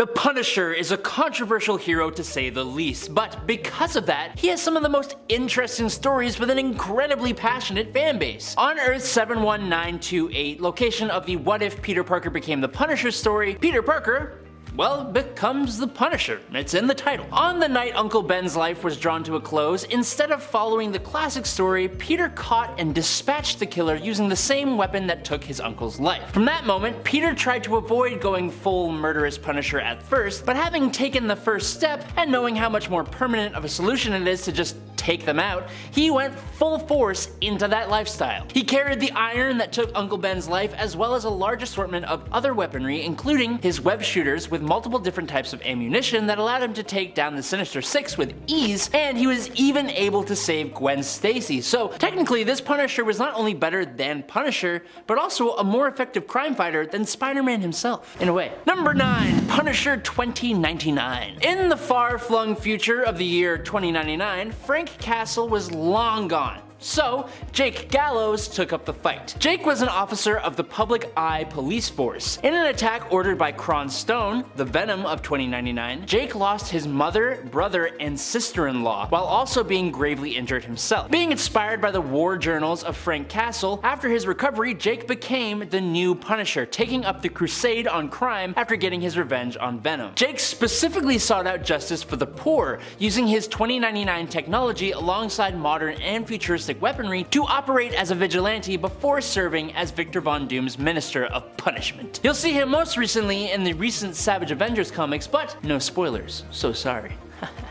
The Punisher is a controversial hero to say the least, but because of that, he has some of the most interesting stories with an incredibly passionate fanbase. On Earth 71928, location of the What If Peter Parker Became the Punisher story, Peter Parker, well, becomes the Punisher. It's in the title. On the night Uncle Ben's life was drawn to a close, instead of following the classic story, Peter caught and dispatched the killer using the same weapon that took his uncle's life. From that moment, Peter tried to avoid going full murderous Punisher at first, but having taken the first step and knowing how much more permanent of a solution it is to just take them out, he went full force into that lifestyle. He carried the iron that took Uncle Ben's life as well as a large assortment of other weaponry, including his web shooters with multiple different types of ammunition that allowed him to take down the Sinister Six with ease, and he was even able to save Gwen Stacy. So technically this Punisher was not only better than Punisher, but also a more effective crime fighter than Spider-Man himself, in a way. Number 9. Punisher 2099. In the far-flung future of the year 2099, franken-castle was long gone. So, Jake Gallows took up the fight. Jake was an officer of the Public Eye Police Force. In an attack ordered by Kron Stone, the Venom of 2099, Jake lost his mother, brother, and sister-in-law, while also being gravely injured himself. Being inspired by the war journals of franken-castle, after his recovery, Jake became the new Punisher, taking up the crusade on crime after getting his revenge on Venom. Jake specifically sought out justice for the poor, using his 2099 technology alongside modern and futuristic weaponry to operate as a vigilante before serving as Victor Von Doom's Minister of Punishment. You'll see him most recently in the recent Savage Avengers comics, but no spoilers, so sorry.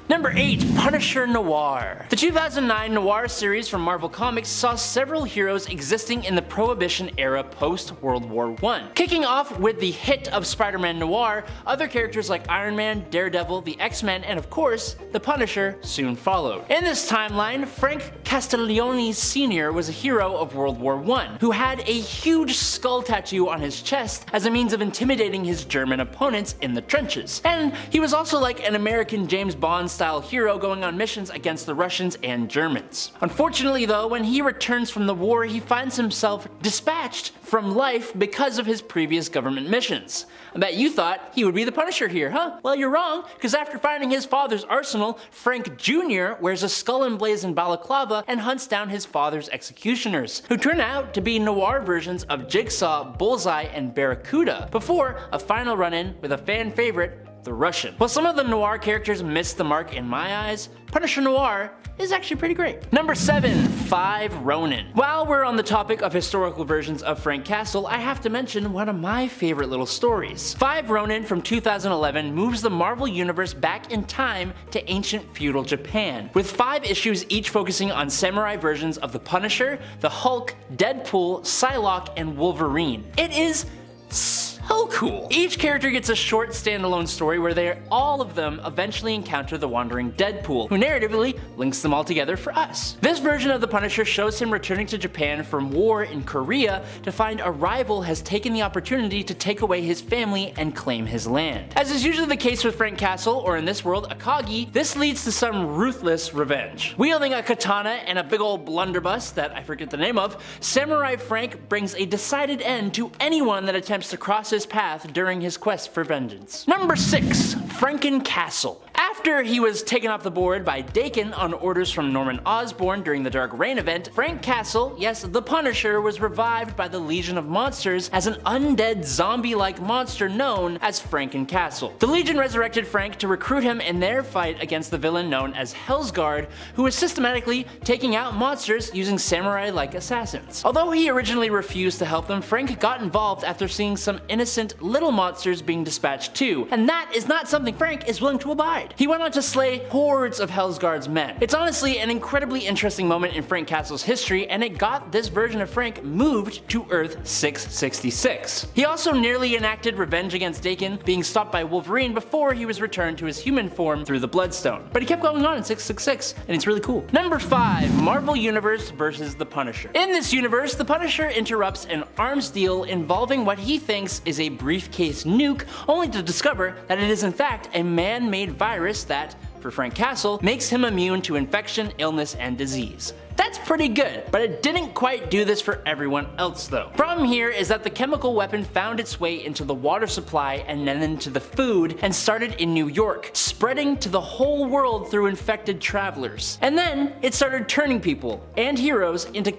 Number 8. Punisher Noir. The 2009 Noir series from Marvel Comics saw several heroes existing in the Prohibition era post-World War I. Kicking off with the hit of Spider-Man Noir, other characters like Iron Man, Daredevil, the X-Men, and of course, the Punisher soon followed. In this timeline, Frank Castiglione Sr. was a hero of World War I, who had a huge skull tattoo on his chest as a means of intimidating his German opponents in the trenches. And he was also like an American James Bond-style hero going on missions against the Russians and Germans. Unfortunately though, when he returns from the war, he finds himself dispatched from life because of his previous government missions. I bet you thought he would be the Punisher here, huh? Well, you're wrong, because after finding his father's arsenal, Frank Jr. wears a skull emblazoned balaclava and hunts down his father's executioners, who turn out to be noir versions of Jigsaw, Bullseye, and Barracuda, before a final run-in with a fan favorite, the Russian. While some of the noir characters missed the mark in my eyes, Punisher Noir is actually pretty great. Number 7. 5 Ronin. While we're on the topic of historical versions of franken-castle, I have to mention one of my favorite little stories. 5 Ronin from 2011 moves the Marvel Universe back in time to ancient feudal Japan, with 5 issues each focusing on samurai versions of the Punisher, the Hulk, Deadpool, Psylocke, and Wolverine. It is so cool. Each character gets a short standalone story where all of them eventually encounter the wandering Deadpool, who narratively links them all together for us. This version of the Punisher shows him returning to Japan from war in Korea to find a rival has taken the opportunity to take away his family and claim his land. As is usually the case with franken-castle, or in this world, Akagi, this leads to some ruthless revenge. Wielding a katana and a big old blunderbuss that I forget the name of, Samurai Frank brings a decided end to anyone that attempts to cross his path during his quest for vengeance. Number 6. Franken-castle. After he was taken off the board by Daken on orders from Norman Osborn during the Dark Reign event, franken-castle, yes, the Punisher, was revived by the Legion of Monsters as an undead zombie-like monster known as franken-castle. The Legion resurrected Frank to recruit him in their fight against the villain known as Hellsguard, who was systematically taking out monsters using samurai-like assassins. Although he originally refused to help them, Frank got involved after seeing some innocent little monsters being dispatched too, and that is not something Frank is willing to abide. He went on to slay hordes of Hellsguard's men. It's honestly an incredibly interesting moment in franken-castle's history, and it got this version of Frank moved to Earth 666. He also nearly enacted revenge against Daken, being stopped by Wolverine before he was returned to his human form through the Bloodstone. But he kept going on in 666, and it's really cool. Number 5. Marvel Universe versus the Punisher. In this universe, the Punisher interrupts an arms deal involving what he thinks is a briefcase nuke, only to discover that it is in fact a man-made virus that for franken-castle, makes him immune to infection, illness, and disease. That's pretty good, but it didn't quite do this for everyone else though. Problem here is that the chemical weapon found its way into the water supply and then into the food and started in New York, spreading to the whole world through infected travelers. And then it started turning people and heroes into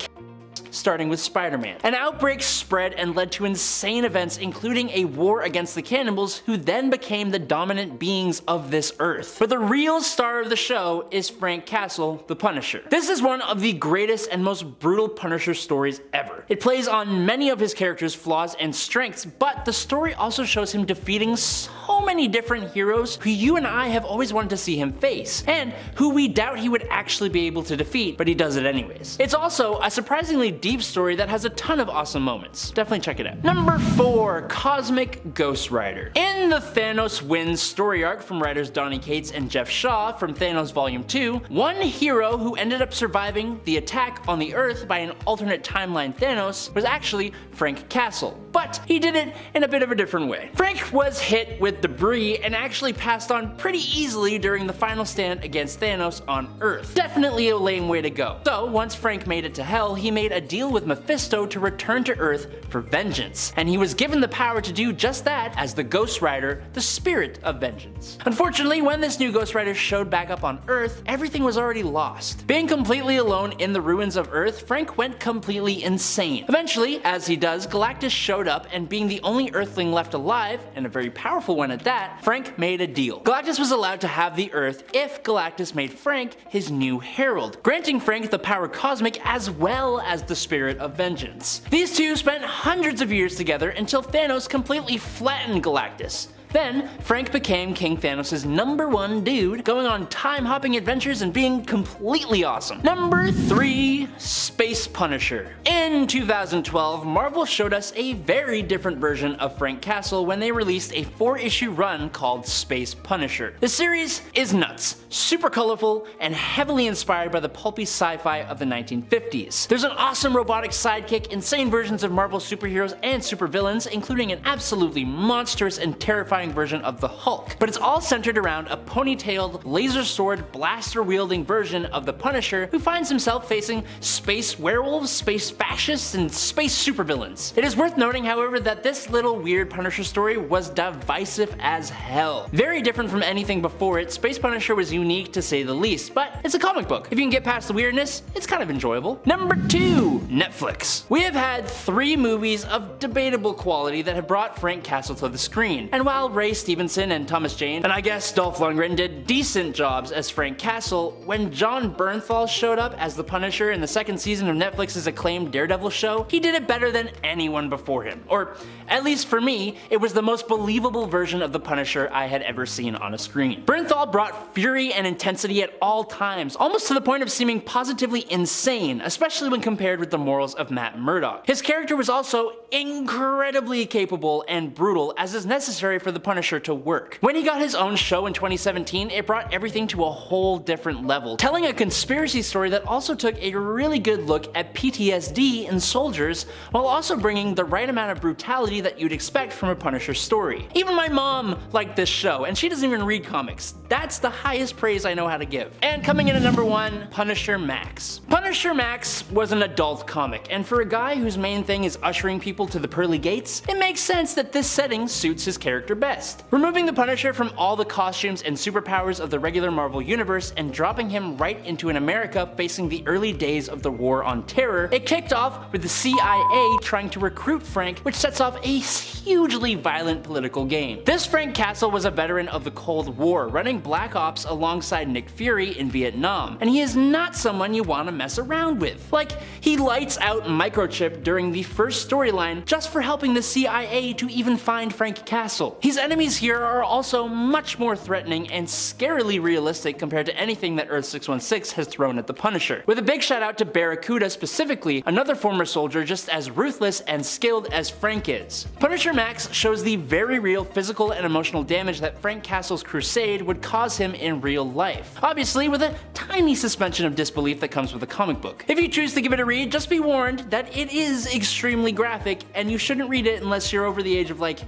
starting with Spider-Man. An outbreak spread and led to insane events, including a war against the cannibals, who then became the dominant beings of this earth. But the real star of the show is franken-castle, the Punisher. This is one of the greatest and most brutal Punisher stories ever. It plays on many of his characters' flaws and strengths, but the story also shows him defeating so many different heroes who you and I have always wanted to see him face, and who we doubt he would actually be able to defeat, but he does it anyways. It's also a surprisingly deep story that has a ton of awesome moments. Definitely check it out. Number 4. Cosmic Ghost Rider. In the Thanos Wins story arc from writers Donny Cates and Jeff Shaw from Thanos Volume 2, one hero who ended up surviving the attack on the Earth by an alternate timeline Thanos was actually franken-castle, but he did it in a bit of a different way. Frank was hit with debris and actually passed on pretty easily during the final stand against Thanos on Earth. Definitely a lame way to go. So once Frank made it to Hell, he made a deal with Mephisto to return to Earth for vengeance, and he was given the power to do just that as the Ghost Rider, the spirit of vengeance. Unfortunately, when this new Ghost Rider showed back up on Earth, everything was already lost. Being completely alone in the ruins of Earth, Frank went completely insane. Eventually, as he does, Galactus showed up, and being the only Earthling left alive, and a very powerful one at that, Frank made a deal. Galactus was allowed to have the Earth if Galactus made Frank his new herald, granting Frank the power cosmic as well as the spirit of vengeance. These two spent hundreds of years together until Thanos completely flattened Galactus. Then, Frank became King Thanos' #1 dude, going on time-hopping adventures and being completely awesome. Number 3. Space Punisher. In 2012, Marvel showed us a very different version of franken-castle when they released a 4-issue run called Space Punisher. The series is nuts, super colorful, and heavily inspired by the pulpy sci-fi of the 1950s. There's an awesome robotic sidekick, insane versions of Marvel superheroes and supervillains, including an absolutely monstrous and terrifying version of the Hulk, but it's all centered around a ponytailed, laser sword, blaster-wielding version of the Punisher who finds himself facing space werewolves, space fascists, and space supervillains. It is worth noting, however, that this little weird Punisher story was divisive as hell. Very different from anything before it, Space Punisher was unique to say the least, but it's a comic book. If you can get past the weirdness, it's kind of enjoyable. Number 2. Netflix. We have had 3 movies of debatable quality that have brought franken-castle to the screen, and while Ray Stevenson and Thomas Jane, and I guess Dolph Lundgren, did decent jobs as franken-castle, when Jon Bernthal showed up as the Punisher in the 2nd season of Netflix's acclaimed Daredevil show, he did it better than anyone before him. Or, at least for me, it was the most believable version of the Punisher I had ever seen on a screen. Bernthal brought fury and intensity at all times, almost to the point of seeming positively insane, especially when compared with the morals of Matt Murdock. His character was also incredibly capable and brutal, as is necessary for the Punisher to work. When he got his own show in 2017, it brought everything to a whole different level, telling a conspiracy story that also took a really good look at PTSD in soldiers, while also bringing the right amount of brutality that you'd expect from a Punisher story. Even my mom liked this show, and she doesn't even read comics. That's the highest praise I know how to give. And coming in at number 1, Punisher Max. Punisher Max was an adult comic, and for a guy whose main thing is ushering people to the pearly gates, it makes sense that this setting suits his character best. Removing the Punisher from all the costumes and superpowers of the regular Marvel universe and dropping him right into an America facing the early days of the War on Terror, it kicked off with the CIA trying to recruit Frank, which sets off a hugely violent political game. This franken-castle was a veteran of the Cold War, running Black Ops alongside Nick Fury in Vietnam, and he is not someone you want to mess around with. Like, he lights out Microchip during the first storyline just for helping the CIA to even find franken-castle. His enemies here are also much more threatening and scarily realistic compared to anything that Earth-616 has thrown at the Punisher. With a big shout out to Barracuda specifically, another former soldier just as ruthless and skilled as Frank is. Punisher Max shows the very real physical and emotional damage that franken-castle's crusade would cause him in real life, obviously with a tiny suspension of disbelief that comes with a comic book. If you choose to give it a read, just be warned that it is extremely graphic, and you shouldn't read it unless you're over the age of like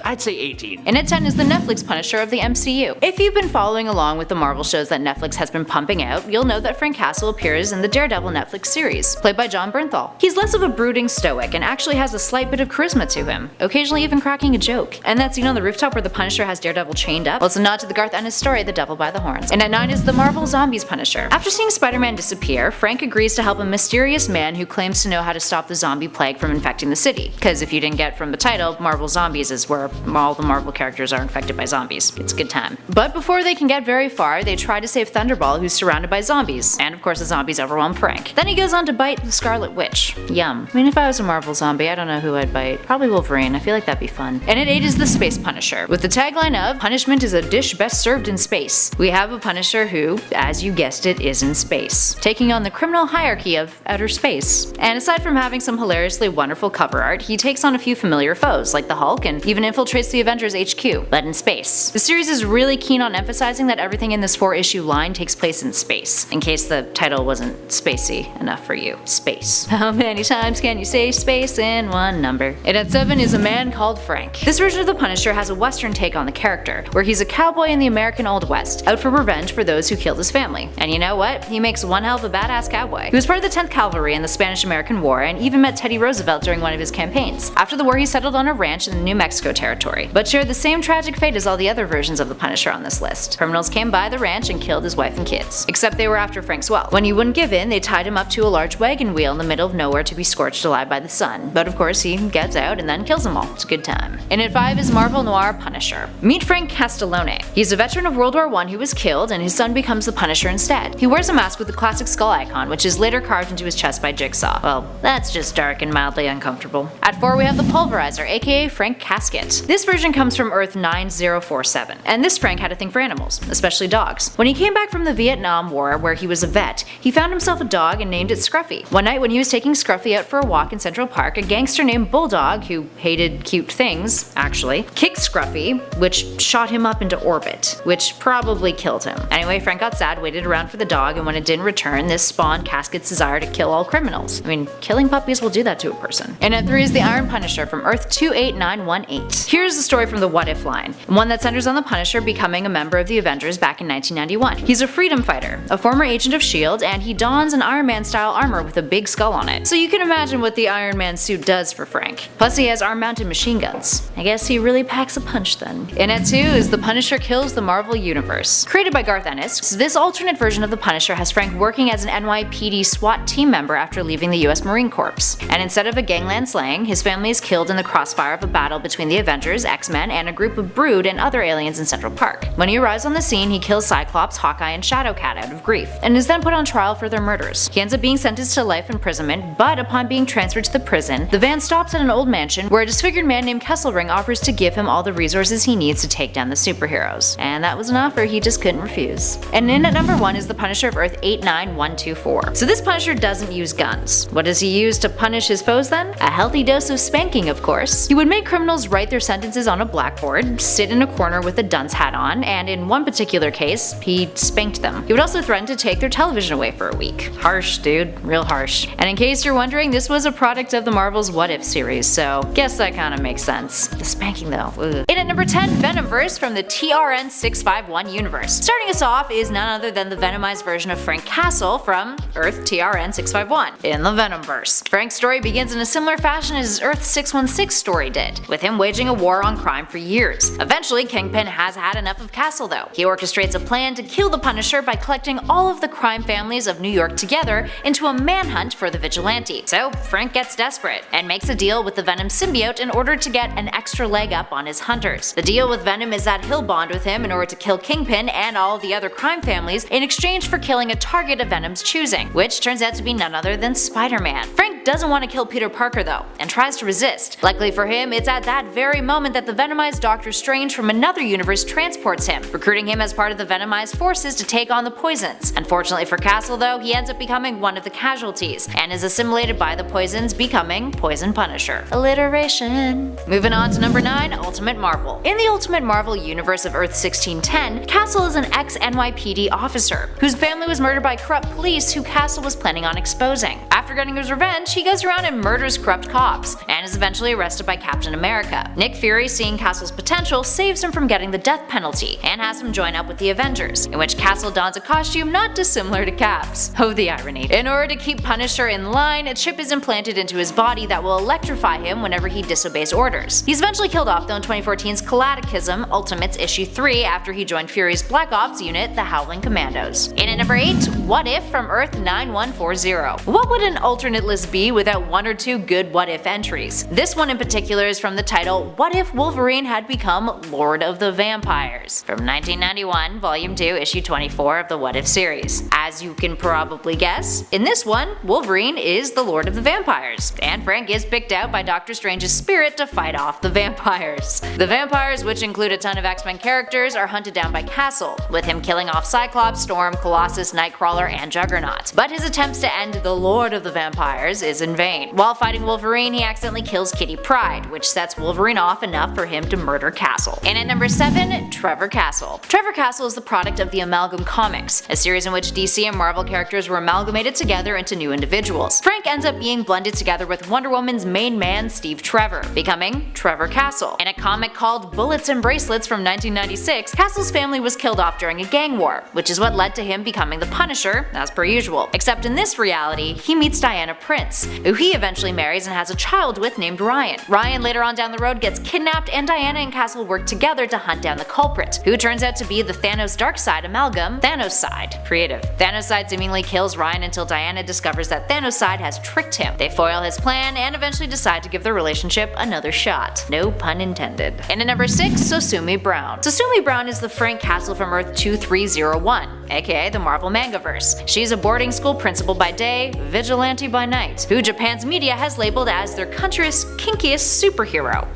I'd say 18. And at 10 is the Netflix Punisher of the MCU. If you've been following along with the Marvel shows that Netflix has been pumping out, you'll know that franken-castle appears in the Daredevil Netflix series, played by Jon Bernthal. He's less of a brooding stoic and actually has a slight bit of charisma to him, occasionally even cracking a joke. And that scene on the rooftop where the Punisher has Daredevil chained up, well, it's a nod to the Garth Ennis story, The Devil by the Horns. And at 9 is the Marvel Zombies Punisher. After seeing Spider-Man disappear, Frank agrees to help a mysterious man who claims to know how to stop the zombie plague from infecting the city. Because if you didn't get from the title, Marvel Zombies is where all the Marvel characters are infected by zombies. It's a good time. But before they can get very far, they try to save Thunderball, who's surrounded by zombies. And of course the zombies overwhelm Frank. Then he goes on to bite the Scarlet Witch. Yum. I mean, if I was a Marvel zombie, I don't know who I'd bite. Probably Wolverine. I feel like that'd be fun. And at 8 is the Space Punisher, with the tagline of, "Punishment is a dish best served in space." We have a Punisher who, as you guessed it, is in space, taking on the criminal hierarchy of outer space. And aside from having some hilariously wonderful cover art, he takes on a few familiar foes, like the Hulk, and even infiltrates the Avengers HQ, but in space. The series is really keen on emphasizing that everything in this 4-issue line takes place in space, in case the title wasn't spacey enough for you. Space. How many times can you say space in one number? And at 7 is a man called Frank. This version of the Punisher has a western take on the character, where he's a cowboy in the American Old West, out for revenge for those who killed his family. And you know what? He makes one hell of a badass cowboy. He was part of the 10th Cavalry in the Spanish-American War and even met Teddy Roosevelt during one of his campaigns. After the war, he settled on a ranch in the New Mexico territory, but shared the same tragic fate as all the other versions of the Punisher on this list. Criminals came by the ranch and killed his wife and kids. Except they were after Frank's wealth. When he wouldn't give in, they tied him up to a large wagon wheel in the middle of nowhere to be scorched alive by the sun. But of course, he gets out and then kills them all. It's a good time. And at 5 is Marvel Noir Punisher. Meet Frank Castellone. He's a veteran of World War I who was killed, and his son becomes the Punisher instead. He wears a mask with the classic skull icon, which is later carved into his chest by Jigsaw. Well, that's just dark and mildly uncomfortable. At 4 we have the Pulverizer, aka Frank Casket. This version comes from Earth 9047, and this Frank had a thing for animals, especially dogs. When he came back from the Vietnam War, where he was a vet, he found himself a dog and named it Scruffy. One night when he was taking Scruffy out for a walk in Central Park, a gangster named Bulldog, who hated cute things, actually, kicked Scruffy, which shot him up into orbit, which probably killed him. Anyway, Frank got sad, waited around for the dog, and when it didn't return, this spawned Casket's desire to kill all criminals. I mean, killing puppies will do that to a person. And at 3 is the Iron Punisher from Earth 28918. Here's the story from the What If line, one that centers on the Punisher becoming a member of the Avengers back in 1991. He's a freedom fighter, a former agent of S.H.I.E.L.D., and he dons an Iron Man style armor with a big skull on it. So you can imagine what the Iron Man suit does for Frank. Plus he has arm-mounted machine guns. I guess he really packs a punch then. And at 2 is The Punisher Kills the Marvel Universe. Created by Garth Ennis, so this alternate version of the Punisher has Frank working as an NYPD SWAT team member after leaving the US Marine Corps. And instead of a gangland slaying, his family is killed in the crossfire of a battle between the Avengers, X-Men, and a group of Brood and other aliens in Central Park. When he arrives on the scene, he kills Cyclops, Hawkeye, and Shadowcat out of grief, and is then put on trial for their murders. He ends up being sentenced to life imprisonment, but upon being transferred to the prison, the van stops at an old mansion where a disfigured man named Kesselring offers to give him all the resources he needs to take down the superheroes. And that was an offer he just couldn't refuse. And in at number 1 is the Punisher of Earth 89124. So this Punisher doesn't use guns. What does he use to punish his foes then? A healthy dose of spanking, of course. He would make criminals write their sentences on a blackboard, sit in a corner with a dunce hat on, and in one particular case, he spanked them. He would also threaten to take their television away for a week. Harsh, dude. Real harsh. And in case you're wondering, this was a product of the Marvel's What If series, so guess that kinda makes sense. The spanking though, ugh. In at number 10, Venomverse from the TRN 651 universe. Starting us off is none other than the Venomized version of Frank Castle from Earth TRN 651 in the Venomverse. Frank's story begins in a similar fashion as his Earth 616 story did, with him waging a war on crime for years. Eventually, Kingpin has had enough of Castle though. He orchestrates a plan to kill the Punisher by collecting all of the crime families of New York together into a manhunt for the vigilante. So Frank gets desperate and makes a deal with the Venom symbiote in order to get an extra leg up on his hunters. The deal with Venom is that he'll bond with him in order to kill Kingpin and all the other crime families in exchange for killing a target of Venom's choosing, which turns out to be none other than Spider-Man. Frank doesn't want to kill Peter Parker though, and tries to resist. Luckily for him, it's at that very moment that the Venomized Doctor Strange from another universe transports him, recruiting him as part of the Venomized forces to take on the Poisons. Unfortunately for Castle though, he ends up becoming one of the casualties, and is assimilated by the Poisons, becoming Poison Punisher. Alliteration. Moving on to number 9, Ultimate Marvel. In the Ultimate Marvel universe of Earth 1610, Castle is an ex-NYPD officer, whose family was murdered by corrupt police who Castle was planning on exposing. After getting his revenge, he goes around and murders corrupt cops, and is eventually arrested by Captain America. Nick Fury, seeing Castle's potential, saves him from getting the death penalty and has him join up with the Avengers, in which Castle dons a costume not dissimilar to Cap's. Oh, the irony. In order to keep Punisher in line, a chip is implanted into his body that will electrify him whenever he disobeys orders. He's eventually killed off though in 2014's Cataclysm Ultimates issue 3 after he joined Fury's Black Ops unit, the Howling Commandos. In at number 8, What If from Earth 9140. What would an alternate list be without one or two good what if entries? This one in particular is from the title What If Wolverine Had Become Lord of the Vampires from 1991, Volume 2, Issue 24 of the What If series. As you can probably guess, in this one, Wolverine is the Lord of the Vampires, and Frank is picked out by Doctor Strange's spirit to fight off the vampires. The vampires, which include a ton of X-Men characters, are hunted down by Castle, with him killing off Cyclops, Storm, Colossus, Nightcrawler, and Juggernaut. But his attempts to end the Lord of the Vampires is in vain. While fighting Wolverine, he accidentally kills Kitty Pryde, which sets Wolverine off enough for him to murder Castle. And at number 7, Trevor Castle. Trevor Castle is the product of the Amalgam Comics, a series in which DC and Marvel characters were amalgamated together into new individuals. Frank ends up being blended together with Wonder Woman's main man Steve Trevor, becoming Trevor Castle. In a comic called Bullets and Bracelets from 1996, Castle's family was killed off during a gang war, which is what led to him becoming the Punisher, as per usual. Except in this reality, he meets Diana Prince, who he eventually marries and has a child with named Ryan. Ryan later on down the road gets kidnapped, and Diana and Castle work together to hunt down the culprit, who turns out to be the Thanos Darkseid amalgam, Thanoside. Creative. Thanoside seemingly kills Ryan until Diana discovers that Thanoside has tricked him. They foil his plan and eventually decide to give their relationship another shot. No pun intended. And at number 6, Sosumi Brown. Sosumi Brown is the Frank Castle from Earth 2301, aka the Marvel Mangaverse. She's a boarding school principal by day, vigilante by night, who Japan's media has labeled as their country's kinkiest superhero.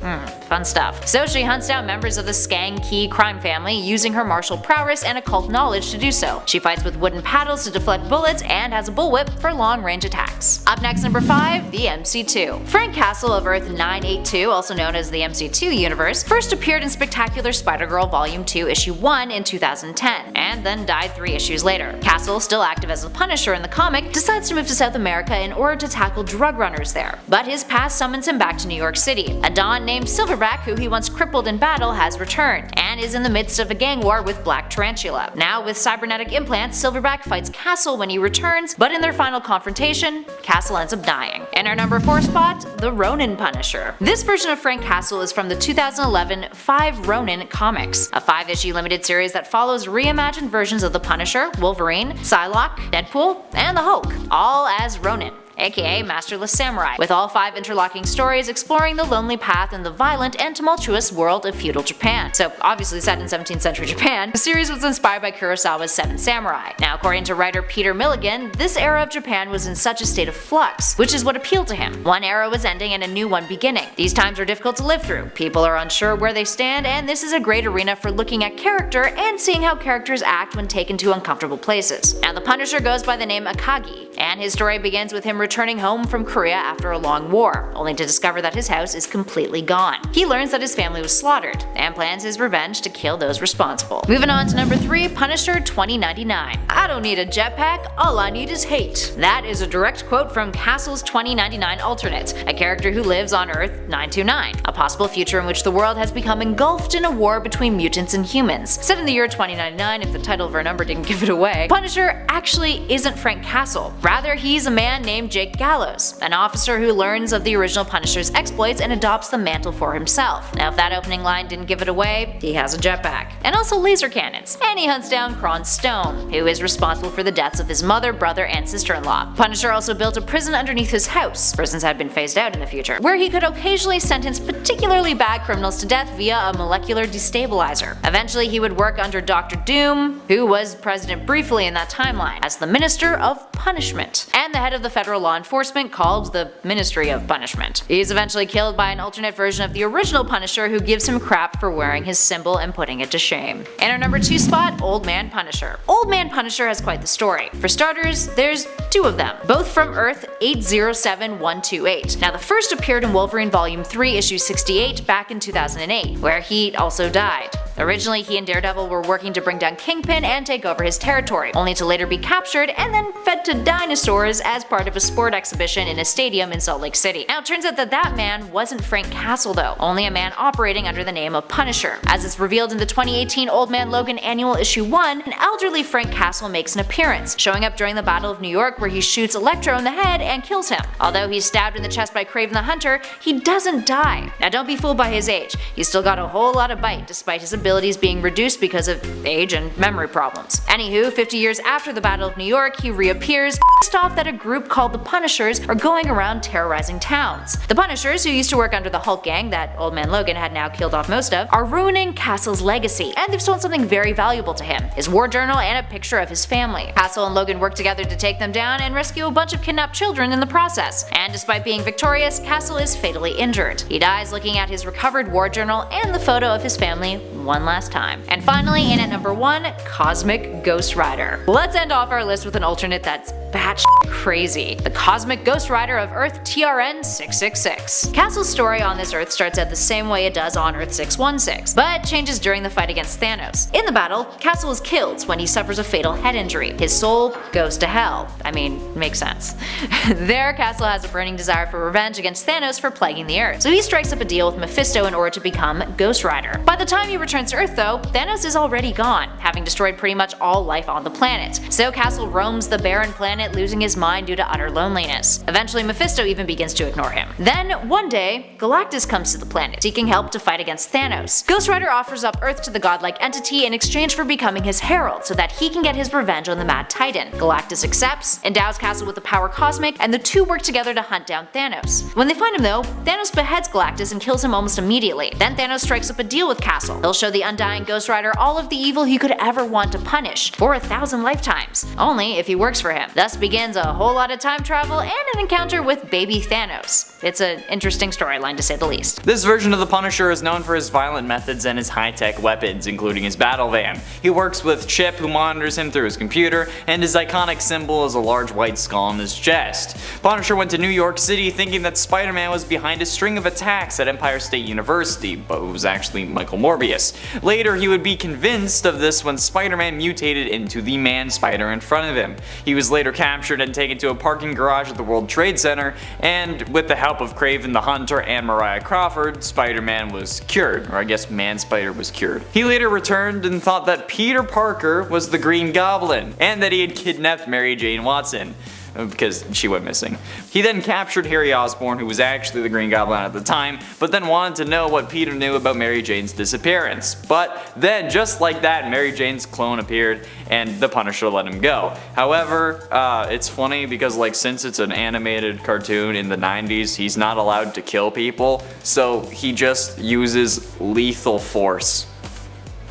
Fun stuff. So she hunts down members of the Skang-Ki crime family using her martial prowess and occult knowledge to do so. She fights with wooden paddles to deflect bullets and has a bullwhip for long-range attacks. Up next, number 5, the MC2. Frank Castle of Earth 982, also known as the MC2 universe, first appeared in Spectacular Spider-Girl Volume 2 Issue 1 in 2010, and then died 3 issues later. Castle, still active as the Punisher in the comic, decides to move to South America in order to tackle drug runners there. But his past summons him back to New York City. A Don named Silverback, who he once crippled in battle, has returned, and is in the midst of a gang war with Black Tarantula. Now with cybernetic implants, Silverback fights Castle when he returns, but in their final confrontation, Castle ends up dying. In our number 4 spot, the Ronin Punisher. This version of Frank Castle is from the 2011 5 Ronin comics, a 5-issue limited series that follows reimagined versions of the Punisher, Wolverine, Psylocke, Deadpool, and the Hulk, all as Ronin, aka Masterless Samurai, with all 5 interlocking stories exploring the lonely path in the violent and tumultuous world of feudal Japan. So obviously set in 17th century Japan, the series was inspired by Kurosawa's Seven Samurai. Now according to writer Peter Milligan, this era of Japan was in such a state of flux, which is what appealed to him. One era was ending and a new one beginning. These times are difficult to live through, people are unsure where they stand, and this is a great arena for looking at character and seeing how characters act when taken to uncomfortable places. Now the Punisher goes by the name Akagi, and his story begins with him returning home from Korea after a long war, only to discover that his house is completely gone. He learns that his family was slaughtered, and plans his revenge to kill those responsible. Moving on to number 3, Punisher 2099. I don't need a jetpack, all I need is hate. That is a direct quote from Castle's 2099 alternate, a character who lives on Earth 929, a possible future in which the world has become engulfed in a war between mutants and humans. Set in the year 2099, if the title of our number didn't give it away, Punisher actually isn't Frank Castle. Rather, he's a man named Jake Gallows, an officer who learns of the original Punisher's exploits and adopts the mantle for himself. Now if that opening line didn't give it away, he has a jetpack, and also laser cannons, and he hunts down Kron Stone, who is responsible for the deaths of his mother, brother, and sister-in-law. Punisher also built a prison underneath his house, prisons had been phased out in the future, where he could occasionally sentence particularly bad criminals to death via a molecular destabilizer. Eventually he would work under Dr. Doom, who was president briefly in that timeline, as the Minister of Punishment, and the head of the federal law enforcement called the Ministry of Punishment. He's eventually killed by an alternate version of the original Punisher who gives him crap for wearing his symbol and putting it to shame. In our number 2 spot, Old Man Punisher. Old Man Punisher has quite the story. For starters, there's 2 of them, both from Earth 807128. Now the first appeared in Wolverine Volume 3 Issue 68 back in 2008, where he also died. Originally, he and Daredevil were working to bring down Kingpin and take over his territory, only to later be captured and then fed to dinosaurs as part of a sport exhibition in a stadium in Salt Lake City. Now it turns out that that man wasn't Frank Castle though, only a man operating under the name of Punisher. As it's revealed in the 2018 Old Man Logan Annual Issue 1, an elderly Frank Castle makes an appearance, showing up during the Battle of New York where he shoots Electro in the head and kills him. Although he's stabbed in the chest by Kraven the Hunter, he doesn't die. Now don't be fooled by his age, he's still got a whole lot of bite despite his abilities being reduced because of age and memory problems. Anywho, 50 years after the Battle of New York, he reappears, pissed off that a group called the Punishers are going around terrorizing towns. The Punishers, who used to work under the Hulk gang that Old Man Logan had now killed off most of, are ruining Castle's legacy, and they've stolen something very valuable to him, his war journal and a picture of his family. Castle and Logan work together to take them down and rescue a bunch of kidnapped children in the process, and despite being victorious, Castle is fatally injured. He dies looking at his recovered war journal and the photo of his family one last time. And finally, in at number 1, Cosmic Ghost Rider. Let's end off our list with an alternate that's batshit crazy. The Cosmic Ghost Rider of Earth TRN 666. Castle's story on this Earth starts out the same way it does on Earth 616, but changes during the fight against Thanos. In the battle, Castle is killed when he suffers a fatal head injury. His soul goes to hell. I mean, makes sense. There, Castle has a burning desire for revenge against Thanos for plaguing the Earth, so he strikes up a deal with Mephisto in order to become Ghost Rider. By the time he returns to Earth though, Thanos is already gone, having destroyed pretty much all life on the planet. So Castle roams the barren planet, losing his mind due to utter loneliness. Eventually Mephisto even begins to ignore him. Then, one day, Galactus comes to the planet, seeking help to fight against Thanos. Ghost Rider offers up Earth to the godlike entity in exchange for becoming his herald so that he can get his revenge on the Mad Titan. Galactus accepts, endows Castle with the power Cosmic, and the two work together to hunt down Thanos. When they find him though, Thanos beheads Galactus and kills him almost immediately. Then Thanos strikes up a deal with Castle. He'll show the undying Ghost Rider all of the evil he could ever want to punish, for 1,000 lifetimes. Only if he works for him. Thus begins a whole lot of time travel and an encounter with baby Thanos. It's an interesting storyline to say the least. This version of the Punisher is known for his violent methods and his high-tech weapons, including his battle van. He works with Chip, who monitors him through his computer, and his iconic symbol is a large white skull on his chest. Punisher went to New York City thinking that Spider-Man was behind a string of attacks at Empire State University, but it was actually Michael Morbius. Later, he would be convinced of this when Spider-Man mutated into the Man-Spider in front of him. He was later captured and taken to a parking garage at the World Trade Center, and with the help of Kraven the Hunter and Mariah Crawford, Spider-Man was cured, or I guess Man-Spider was cured. He later returned and thought that Peter Parker was the Green Goblin, and that he had kidnapped Mary Jane Watson, because she went missing. He then captured Harry Osborn, who was actually the Green Goblin at the time, but then wanted to know what Peter knew about Mary Jane's disappearance. But then, just like that, Mary Jane's clone appeared and the Punisher let him go. However, it's funny because since it's an animated cartoon in the 90s, he's not allowed to kill people, so he just uses lethal force.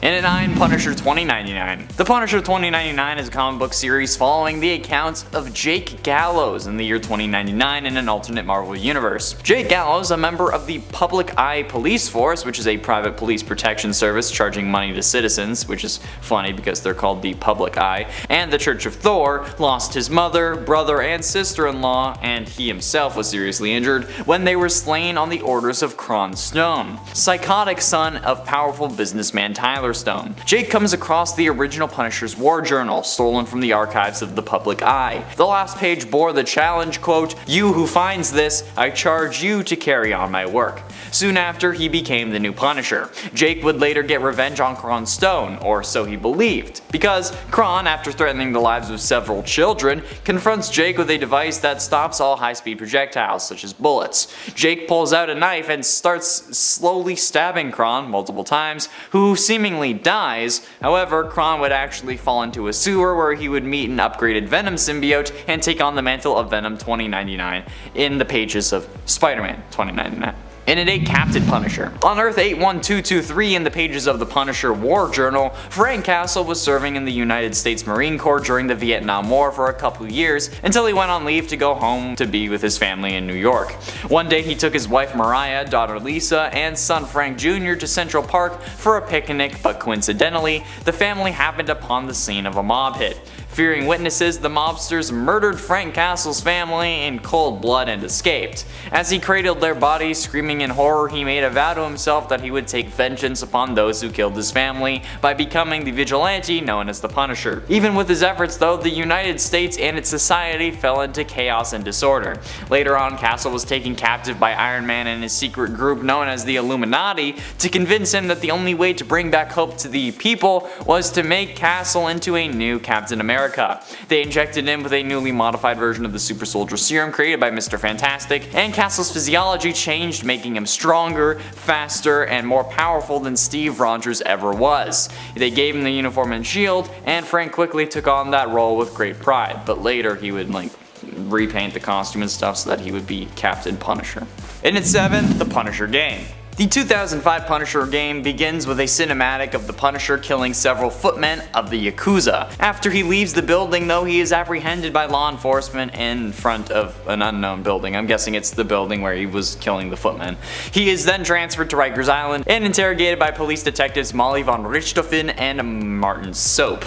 And at 9, Punisher 2099. The Punisher 2099 is a comic book series following the accounts of Jake Gallows in the year 2099 in an alternate Marvel universe. Jake Gallows, a member of the Public Eye Police Force, which is a private police protection service charging money to citizens, which is funny because they're called the Public Eye, and the Church of Thor, lost his mother, brother, and sister-in-law, and he himself was seriously injured when they were slain on the orders of Kron Stone, psychotic son of powerful businessman Tyler Stone. Jake comes across the original Punisher's war journal, stolen from the archives of the Public Eye. The last page bore the challenge, quote, "You who finds this, I charge you to carry on my work." Soon after, he became the new Punisher. Jake would later get revenge on Kron Stone, or so he believed, because Kron, after threatening the lives of several children, confronts Jake with a device that stops all high-speed projectiles, such as bullets. Jake pulls out a knife and starts slowly stabbing Kron multiple times, who seemingly dies. However, Kron would actually fall into a sewer where he would meet an upgraded Venom symbiote and take on the mantle of Venom 2099 in the pages of Spider-Man 2099. And at 8, Captain Punisher. On Earth 81223 in the pages of the Punisher War Journal, Frank Castle was serving in the United States Marine Corps during the Vietnam War for a couple years until he went on leave to go home to be with his family in New York. One day he took his wife Mariah, daughter Lisa, and son Frank Jr. to Central Park for a picnic, but coincidentally, the family happened upon the scene of a mob hit. Fearing witnesses, the mobsters murdered Frank Castle's family in cold blood and escaped. As he cradled their bodies, screaming in horror, he made a vow to himself that he would take vengeance upon those who killed his family by becoming the vigilante known as the Punisher. Even with his efforts though, the United States and its society fell into chaos and disorder. Later on, Castle was taken captive by Iron Man and his secret group known as the Illuminati to convince him that the only way to bring back hope to the people was to make Castle into a new Captain America. They injected him with a newly modified version of the super soldier serum created by Mr. Fantastic, and Castle's physiology changed, making him stronger, faster, and more powerful than Steve Rogers ever was. They gave him the uniform and shield, and Frank quickly took on that role with great pride, but later he would repaint the costume and stuff so that he would be Captain Punisher. And at 7, the Punisher game. The 2005 Punisher game begins with a cinematic of the Punisher killing several footmen of the Yakuza. After he leaves the building though, he is apprehended by law enforcement in front of an unknown building. I'm guessing it's the building where he was killing the footmen. He is then transferred to Rikers Island and interrogated by police detectives Molly von Richthofen and Martin Soap.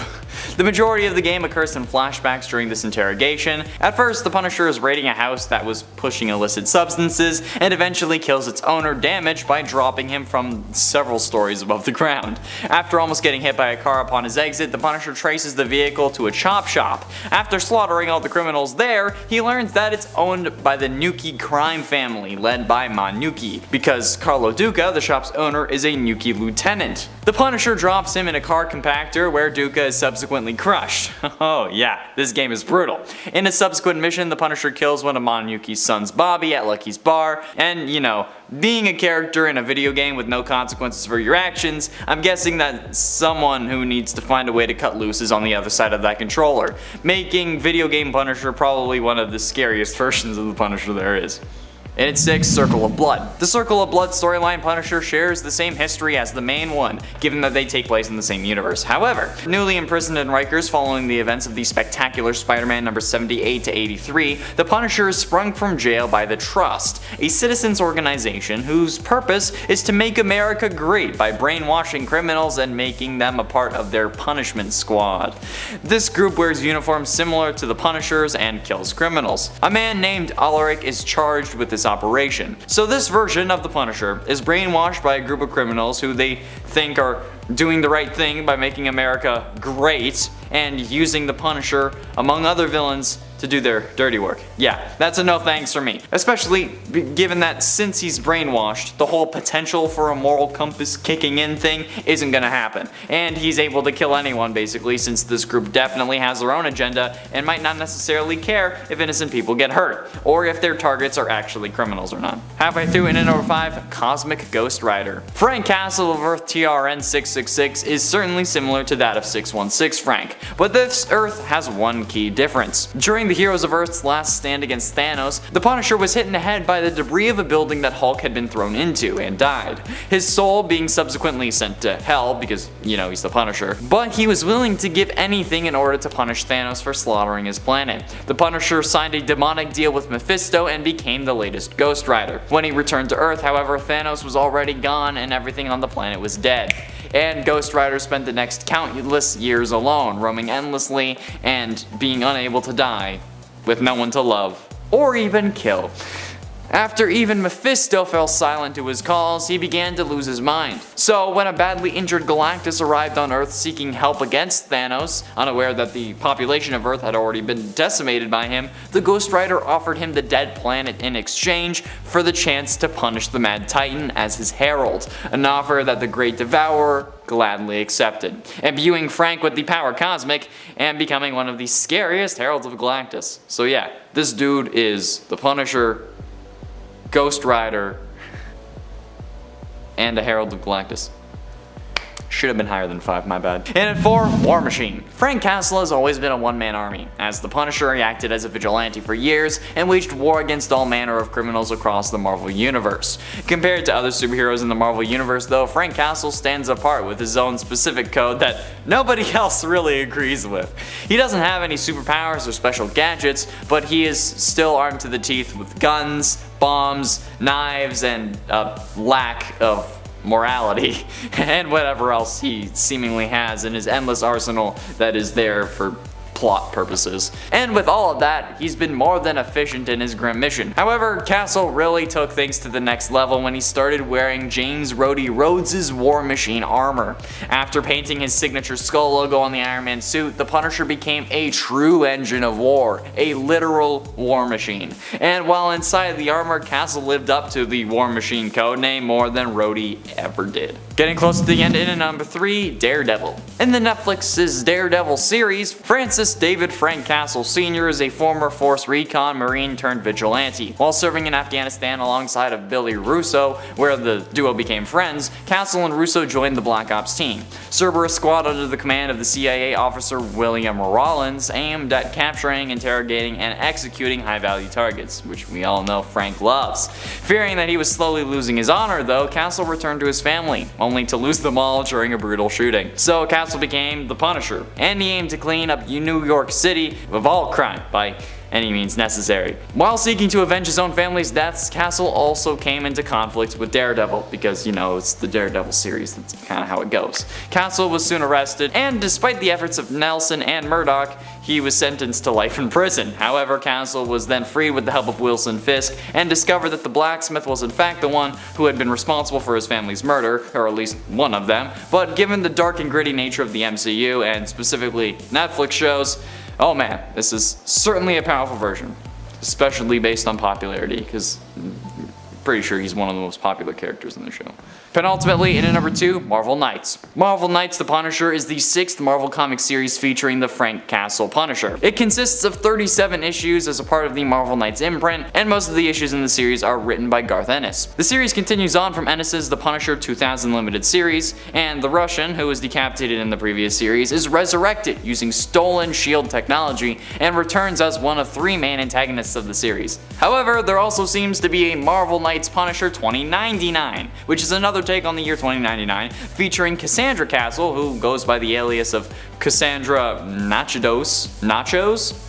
The majority of the game occurs in flashbacks during this interrogation. At first, the Punisher is raiding a house that was pushing illicit substances and eventually kills its owner, damaged by dropping him from several stories above the ground. After almost getting hit by a car upon his exit, the Punisher traces the vehicle to a chop shop. After slaughtering all the criminals there, he learns that it's owned by the Nuki crime family led by Ma Nuki, because Carlo Duca, the shop's owner, is a Nuki lieutenant. The Punisher drops him in a car compactor where Duca is subsequently crushed. Oh yeah, this game is brutal. In a subsequent mission, the Punisher kills one of Ma Nuki's sons, Bobby, at Lucky's bar, and being a character in a video game with no consequences for your actions, I'm guessing that someone who needs to find a way to cut loose is on the other side of that controller, making video game Punisher probably one of the scariest versions of the Punisher there is. And at 6, Circle of Blood. The Circle of Blood storyline Punisher shares the same history as the main one, given that they take place in the same universe. However, newly imprisoned in Rikers following the events of the spectacular Spider-Man number 78 to 83, the Punisher is sprung from jail by the Trust, a citizens organization whose purpose is to make America great by brainwashing criminals and making them a part of their punishment squad. This group wears uniforms similar to the Punisher's and kills criminals. A man named Alaric is charged with this operation. So this version of the Punisher is brainwashed by a group of criminals who they think are doing the right thing by making America great and using the Punisher, among other villains, to do their dirty work. Yeah, that's a no thanks for me. Especially given that since he's brainwashed, the whole potential for a moral compass kicking in thing isn't gonna happen. And he's able to kill anyone basically, since this group definitely has their own agenda and might not necessarily care if innocent people get hurt, or if their targets are actually criminals or not. Halfway through, in at number 5, Cosmic Ghost Rider. Frank Castle of Earth TRN 666 is certainly similar to that of 616 Frank, but this Earth has one key difference. During the Heroes of Earth's last stand against Thanos, the Punisher was hit in the head by the debris of a building that Hulk had been thrown into and died, his soul being subsequently sent to hell because, he's the Punisher. But he was willing to give anything in order to punish Thanos for slaughtering his planet. The Punisher signed a demonic deal with Mephisto and became the latest Ghost Rider. When he returned to Earth, however, Thanos was already gone and everything on the planet was dead. And Ghost Rider spent the next countless years alone, roaming endlessly and being unable to die, with no one to love or even kill. After even Mephisto fell silent to his calls, he began to lose his mind. So when a badly injured Galactus arrived on Earth seeking help against Thanos, unaware that the population of Earth had already been decimated by him, the Ghost Rider offered him the dead planet in exchange for the chance to punish the Mad Titan as his herald, an offer that the Great Devourer gladly accepted, imbuing Frank with the power cosmic and becoming one of the scariest heralds of Galactus. So yeah, this dude is the Punisher, Ghost Rider, and a Herald of Galactus. Should have been higher than 5, my bad. And at 4, War Machine. Frank Castle has always been a one-man army. As the Punisher, he acted as a vigilante for years and waged war against all manner of criminals across the Marvel Universe. Compared to other superheroes in the Marvel Universe though, Frank Castle stands apart with his own specific code that nobody else really agrees with. He doesn't have any superpowers or special gadgets, but he is still armed to the teeth with guns, bombs, knives, and a lack of morality, and whatever else he seemingly has in his endless arsenal that is there for plot purposes. And with all of that, he's been more than efficient in his grim mission. However, Castle really took things to the next level when he started wearing James Rhodey Rhodes' War Machine armor. After painting his signature skull logo on the Iron Man suit, the Punisher became a true engine of war, a literal war machine. And while inside the armor, Castle lived up to the War Machine codename more than Rhodey ever did. Getting close to the end in number 3, Daredevil. In the Netflix's Daredevil series, Francis David Frank Castle Sr. is a former Force Recon Marine turned vigilante. While serving in Afghanistan alongside of Billy Russo, where the duo became friends, Castle and Russo joined the Black Ops team. Cerberus Squad under the command of the CIA officer William Rollins aimed at capturing, interrogating, and executing high-value targets, which we all know Frank loves. Fearing that he was slowly losing his honor though, Castle returned to his family, only to lose them all during a brutal shooting. So Castle became the Punisher, and he aimed to clean up New York City of all crime by any means necessary. While seeking to avenge his own family's deaths, Castle also came into conflict with Daredevil, because you know, it's the Daredevil series, that's kinda how it goes. Castle was soon arrested, and despite the efforts of Nelson and Murdoch, he was sentenced to life in prison. However, Castle was then freed with the help of Wilson Fisk, and discovered that the blacksmith was in fact the one who had been responsible for his family's murder, or at least one of them. But given the dark and gritty nature of the MCU, and specifically Netflix shows, oh man, this is certainly a powerful version, especially based on popularity, because I'm pretty sure he's one of the most popular characters in the show. Penultimately, in at number 2, Marvel Knights. Marvel Knights the Punisher is the 6th Marvel comic series featuring the Frank Castle Punisher. It consists of 37 issues as a part of the Marvel Knights imprint, and most of the issues in the series are written by Garth Ennis. The series continues on from Ennis's The Punisher 2000 limited series, and the Russian, who was decapitated in the previous series, is resurrected using stolen S.H.I.E.L.D. technology and returns as one of 3 main antagonists of the series. However, there also seems to be a Marvel Knights Punisher 2099, which is another take on the year 2099, featuring Cassandra Castle, who goes by the alias of Cassandra Nachos?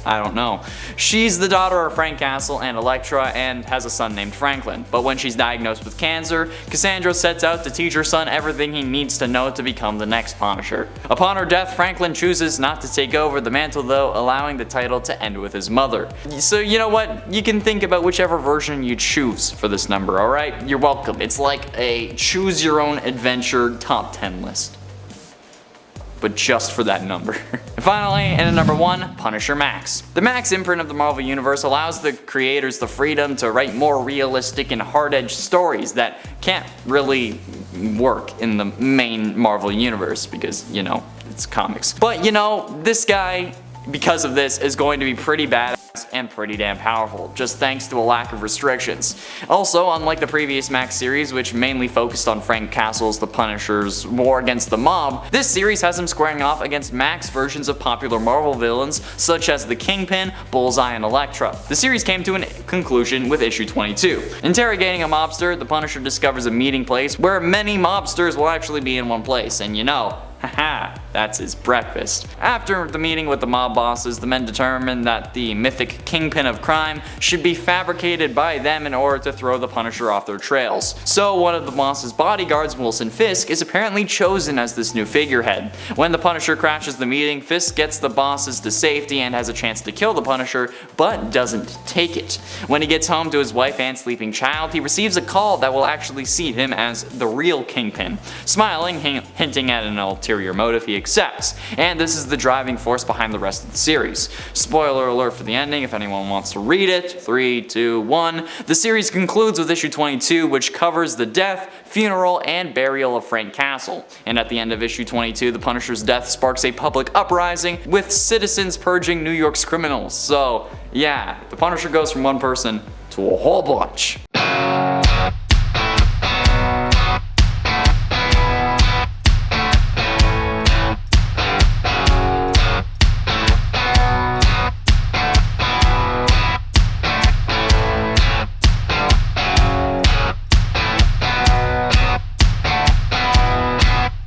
I don't know. She's the daughter of Frank Castle and Elektra and has a son named Franklin, but when she's diagnosed with cancer, Cassandra sets out to teach her son everything he needs to know to become the next Punisher. Upon her death, Franklin chooses not to take over the mantle though, allowing the title to end with his mother. So you know what, you can think about whichever version you choose for this number, alright? You're welcome. It's like a choose your own adventure top 10 list, but just for that number. And finally, in at number 1, Punisher Max. The Max imprint of the Marvel Universe allows the creators the freedom to write more realistic and hard-edged stories that can't really work in the main Marvel Universe because, you know, it's comics. But you know, this guy, because of this, is going to be pretty badass and pretty damn powerful, just thanks to a lack of restrictions. Also, unlike the previous Max series, which mainly focused on Frank Castle's The Punisher's war against the mob, this series has him squaring off against Max versions of popular Marvel villains such as the Kingpin, Bullseye, and Elektra. The series came to a conclusion with issue 22. Interrogating a mobster, the Punisher discovers a meeting place where many mobsters will actually be in one place, and you know, haha, that's his breakfast. After the meeting with the mob bosses, the men determine that the mythic Kingpin of crime should be fabricated by them in order to throw the Punisher off their trails. So one of the boss's bodyguards, Wilson Fisk, is apparently chosen as this new figurehead. When the Punisher crashes the meeting, Fisk gets the bosses to safety and has a chance to kill the Punisher, but doesn't take it. When he gets home to his wife and sleeping child, he receives a call that will actually see him as the real Kingpin. Smiling, hinting at an ulterior motive, he accepts, and this is the driving force behind the rest of the series. Spoiler alert for the ending if anyone wants to read it. 3, 2, 1. The series concludes with issue 22, which covers the death, funeral, and burial of Frank Castle. And at the end of issue 22, the Punisher's death sparks a public uprising with citizens purging New York's criminals. So yeah, the Punisher goes from one person to a whole bunch.